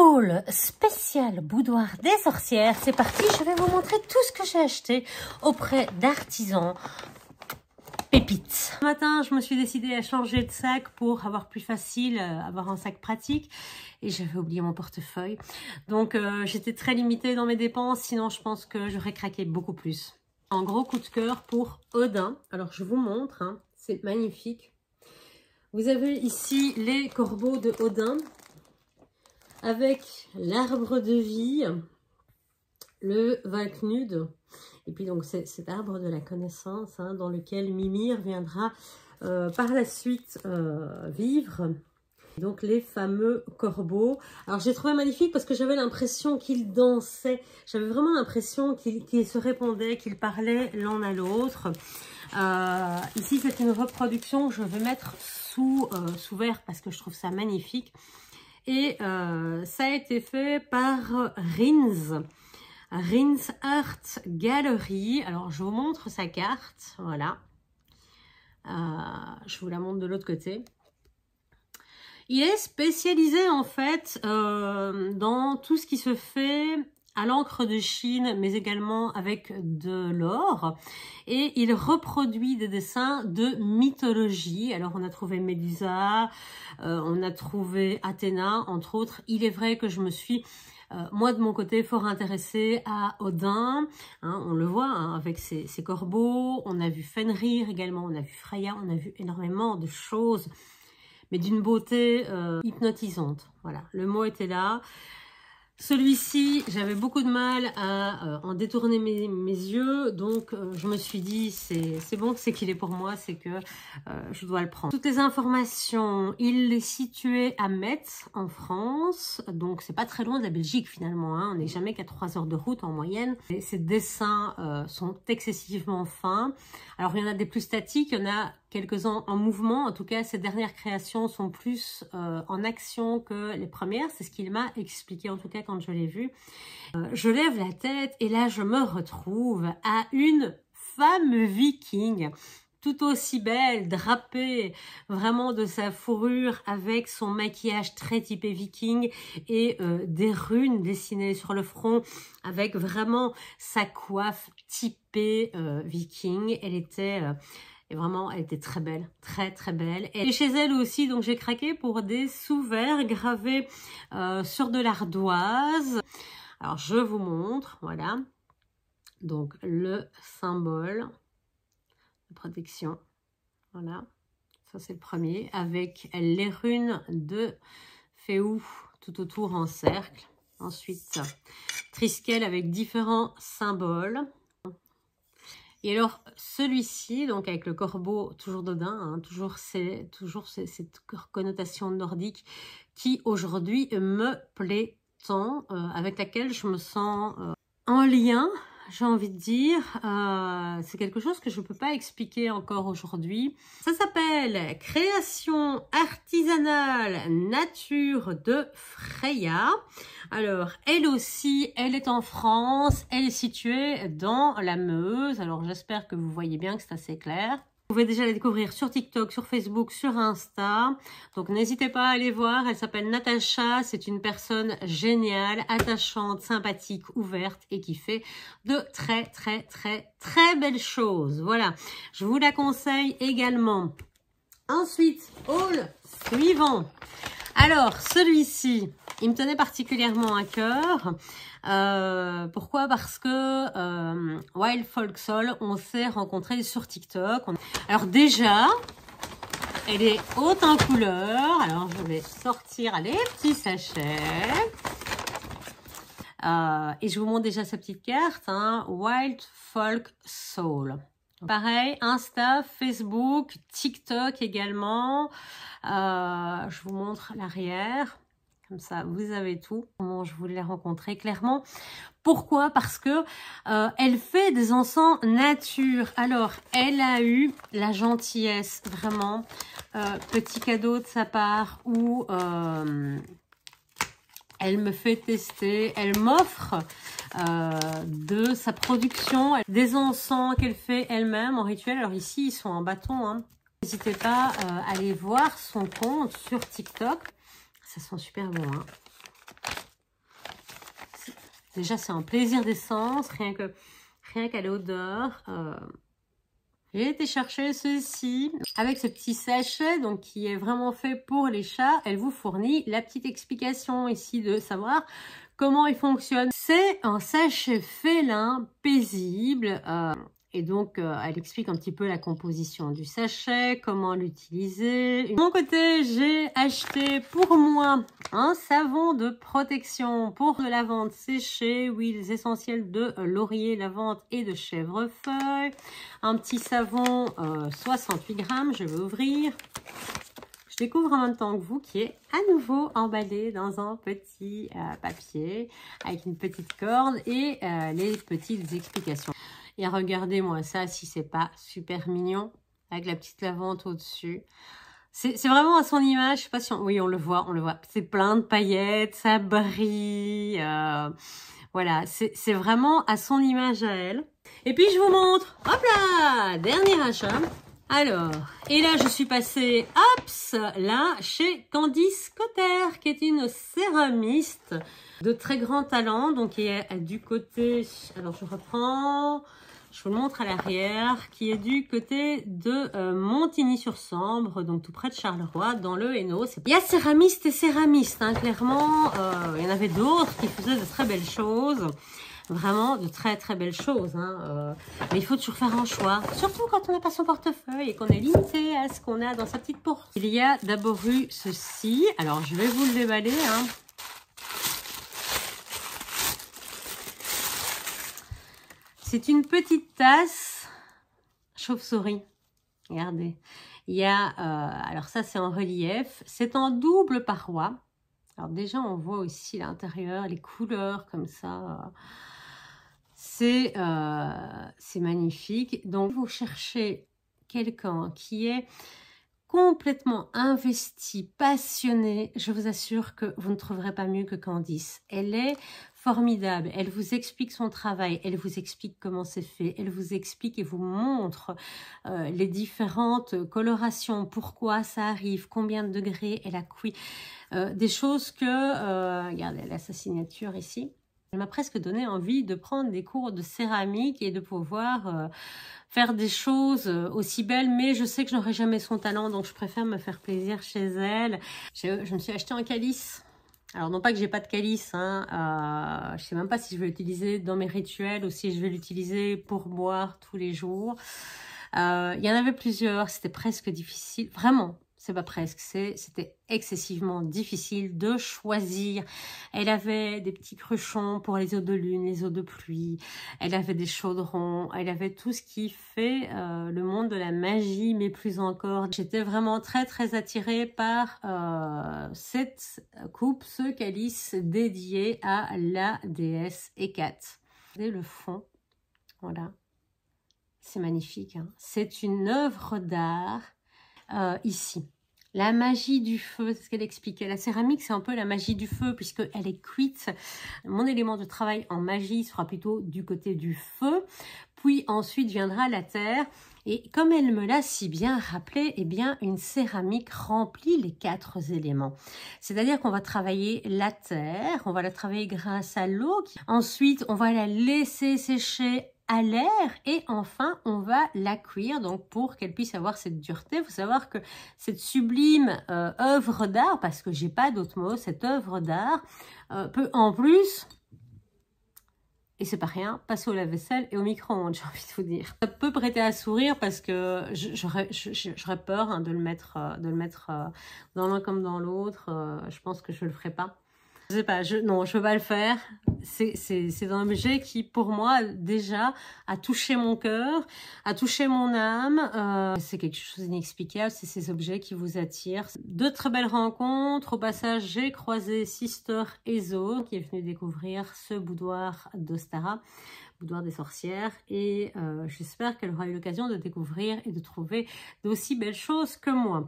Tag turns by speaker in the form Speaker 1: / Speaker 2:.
Speaker 1: Haul spécial boudoir des sorcières. C'est parti, je vais vous montrer tout ce que j'ai acheté auprès d'artisans pépites. Ce matin, je me suis décidée à changer de sac pour avoir plus facile, avoir un sac pratique. Et j'avais oublié mon portefeuille. Donc, j'étais très limitée dans mes dépenses. Sinon, je pense que j'aurais craqué beaucoup plus. Un gros coup de cœur pour Odin. Alors, je vous montre. Hein, c'est magnifique. Vous avez ici les corbeaux de Odin. Avec l'arbre de vie, le Valknud, et puis donc c'est cet arbre de la connaissance hein, dans lequel Mimir viendra par la suite vivre. Donc les fameux corbeaux. Alors j'ai trouvé magnifique parce que j'avais l'impression qu'ils dansaient, j'avais vraiment l'impression qu'ils se répondaient, qu'ils parlaient l'un à l'autre. Ici c'est une reproduction que je vais mettre sous verre parce que je trouve ça magnifique. Et ça a été fait par Rins Art Gallery. Alors, je vous montre sa carte. Voilà. Je vous la montre de l'autre côté. Il est spécialisé, en fait, dans tout ce qui se fait à l'encre de Chine, mais également avec de l'or. Et il reproduit des dessins de mythologie. Alors, on a trouvé Médusa, on a trouvé Athéna, entre autres. Il est vrai que je me suis, moi, de mon côté, fort intéressée à Odin. Hein, on le voit hein, avec ses corbeaux. On a vu Fenrir également, on a vu Freya, on a vu énormément de choses, mais d'une beauté hypnotisante. Voilà, le mot était là. Celui-ci, j'avais beaucoup de mal à en détourner mes yeux, donc je me suis dit, c'est bon, c'est qu'il est pour moi, c'est que je dois le prendre. Toutes les informations, il est situé à Metz, en France, donc c'est pas très loin de la Belgique finalement, hein. On n'est jamais qu'à 3 heures de route en moyenne. Et ces dessins sont excessivement fins. Alors il y en a des plus statiques, il y en a quelques-uns en mouvement. En tout cas, ces dernières créations sont plus en action que les premières. C'est ce qu'il m'a expliqué, en tout cas, quand je l'ai vu. Je lève la tête et là, je me retrouve à une femme viking, tout aussi belle, drapée vraiment de sa fourrure avec son maquillage très typé viking et des runes dessinées sur le front avec vraiment sa coiffe typée viking. Elle était... Et vraiment, elle était très belle, très très belle. Et chez elle aussi, donc j'ai craqué pour des sous-verts gravés sur de l'ardoise. Alors je vous montre, voilà. Donc le symbole de protection, voilà. Ça c'est le premier, avec les runes de Féou tout autour en cercle. Ensuite, Triskel avec différents symboles. Et alors, celui-ci, donc avec le corbeau, toujours d'Odin, hein, toujours cette connotation nordique qui aujourd'hui me plaît tant, avec laquelle je me sens en lien, j'ai envie de dire. C'est quelque chose que je ne peux pas expliquer encore aujourd'hui. Ça s'appelle Création artisanale nature de Freya. Alors, elle aussi, elle est en France. Elle est située dans la Meuse. Alors, j'espère que vous voyez bien que c'est assez clair. Vous pouvez déjà la découvrir sur TikTok, sur Facebook, sur Insta. Donc, n'hésitez pas à aller voir. Elle s'appelle Natacha. C'est une personne géniale, attachante, sympathique, ouverte et qui fait de très, très, très, très belles choses. Voilà. Je vous la conseille également. Ensuite, haul suivant. Alors, celui-ci, il me tenait particulièrement à cœur. Pourquoi? Parce que Wild Folk Soul, on s'est rencontrés sur TikTok. Alors déjà, elle est haute en couleur. Alors, je vais sortir les petits sachets. Et je vous montre déjà sa petite carte. Hein, Wild Folk Soul. Pareil, Insta, Facebook, TikTok également. Je vous montre l'arrière. Comme ça, vous avez tout. Comment je voulais la rencontrer clairement. Pourquoi? Parce que elle fait des encens nature. Alors, elle a eu la gentillesse, vraiment, petit cadeau de sa part où elle me fait tester, elle m'offre de sa production, des encens qu'elle fait elle-même en rituel. Alors ici, ils sont en bâton. Hein. N'hésitez pas à aller voir son compte sur TikTok. Ça sent super bon. Hein. Déjà, c'est un plaisir d'essence, rien qu'à l'odeur. J'ai été chercher ceci avec ce petit sachet donc qui est vraiment fait pour les chats. Elle vous fournit la petite explication ici de savoir comment il fonctionne. C'est un sachet félin paisible. Et donc, elle explique un petit peu la composition du sachet, comment l'utiliser. De mon côté, j'ai acheté pour moi un savon de protection pour de lavande séchée, huiles essentielles de laurier, lavande et de chèvrefeuille. Un petit savon 68 grammes, je vais ouvrir. Je découvre en même temps que vous qui est à nouveau emballé dans un petit papier avec une petite corde et les petites explications. Et regardez-moi ça, si c'est pas super mignon, avec la petite lavande au-dessus. C'est vraiment à son image, je sais pas si on... Oui, on le voit. C'est plein de paillettes, ça brille. Voilà, c'est vraiment à son image à elle. Et puis je vous montre, hop là, dernier achat. Alors, et là je suis passée, hops, là, chez Candice Cotter, qui est une céramiste de très grand talent, donc qui est du côté, alors je reprends, je vous le montre à l'arrière, qui est du côté de Montigny-sur-Sambre, donc tout près de Charleroi, dans le Hainaut. Il y a céramiste et céramiste, hein, clairement, il y en avait d'autres qui faisaient de très belles choses. Vraiment de très très belles choses, hein. Mais il faut toujours faire un choix, surtout quand on n'a pas son portefeuille et qu'on est limité à ce qu'on a dans sa petite porte. Il y a d'abord eu ceci, alors je vais vous le déballer, hein. C'est une petite tasse chauve-souris, regardez. Il y a, alors ça c'est en relief, c'est en double paroi. Alors déjà on voit aussi l'intérieur, les couleurs comme ça. C'est magnifique. Donc, vous cherchez quelqu'un qui est complètement investi, passionné. Je vous assure que vous ne trouverez pas mieux que Candice. Elle est formidable. Elle vous explique son travail. Elle vous explique comment c'est fait. Elle vous explique et vous montre les différentes colorations, pourquoi ça arrive, combien de degrés elle a cuit. Des choses que... regardez, elle a sa signature ici. Elle m'a presque donné envie de prendre des cours de céramique et de pouvoir faire des choses aussi belles, mais je sais que je n'aurai jamais son talent, donc je préfère me faire plaisir chez elle. Je me suis acheté un calice. Alors non pas que j'ai pas de calice, hein, je sais même pas si je vais l'utiliser dans mes rituels ou si je vais l'utiliser pour boire tous les jours. Il y en avait plusieurs, c'était presque difficile, vraiment. C'est pas presque, c'était excessivement difficile de choisir. Elle avait des petits cruchons pour les eaux de lune, les eaux de pluie. Elle avait des chaudrons. Elle avait tout ce qui fait le monde de la magie, mais plus encore. J'étais vraiment très très attirée par cette coupe, ce calice dédié à la déesse Hécate. Regardez le fond, voilà. C'est magnifique, hein. C'est une œuvre d'art. Ici, la magie du feu, c'est ce qu'elle expliquait. La céramique, c'est un peu la magie du feu puisqu'elle est cuite. Mon élément de travail en magie sera plutôt du côté du feu. Puis ensuite viendra la terre. Et comme elle me l'a si bien rappelé, eh bien, une céramique remplit les 4 éléments. C'est-à-dire qu'on va travailler la terre, on va la travailler grâce à l'eau. Ensuite, on va la laisser sécher à l'air et enfin on va la cuire donc pour qu'elle puisse avoir cette dureté. Il faut savoir que cette sublime œuvre d'art, parce que j'ai pas d'autre mot, cette œuvre d'art peut en plus, et c'est pas rien, passer au lave-vaisselle et au micro-ondes, j'ai envie de vous dire. Ça peut prêter à sourire parce que j'aurais peur, hein, de le mettre dans l'un comme dans l'autre. Je pense que je le ferai pas. Je sais pas, non, je peux pas le faire. C'est un objet qui, pour moi, déjà, a touché mon cœur, a touché mon âme. C'est quelque chose d'inexplicable, c'est ces objets qui vous attirent. De très belles rencontres. Au passage, j'ai croisé Sister Ezo, qui est venue découvrir ce boudoir d'Ostara, boudoir des sorcières. Et j'espère qu'elle aura eu l'occasion de découvrir et de trouver d'aussi belles choses que moi.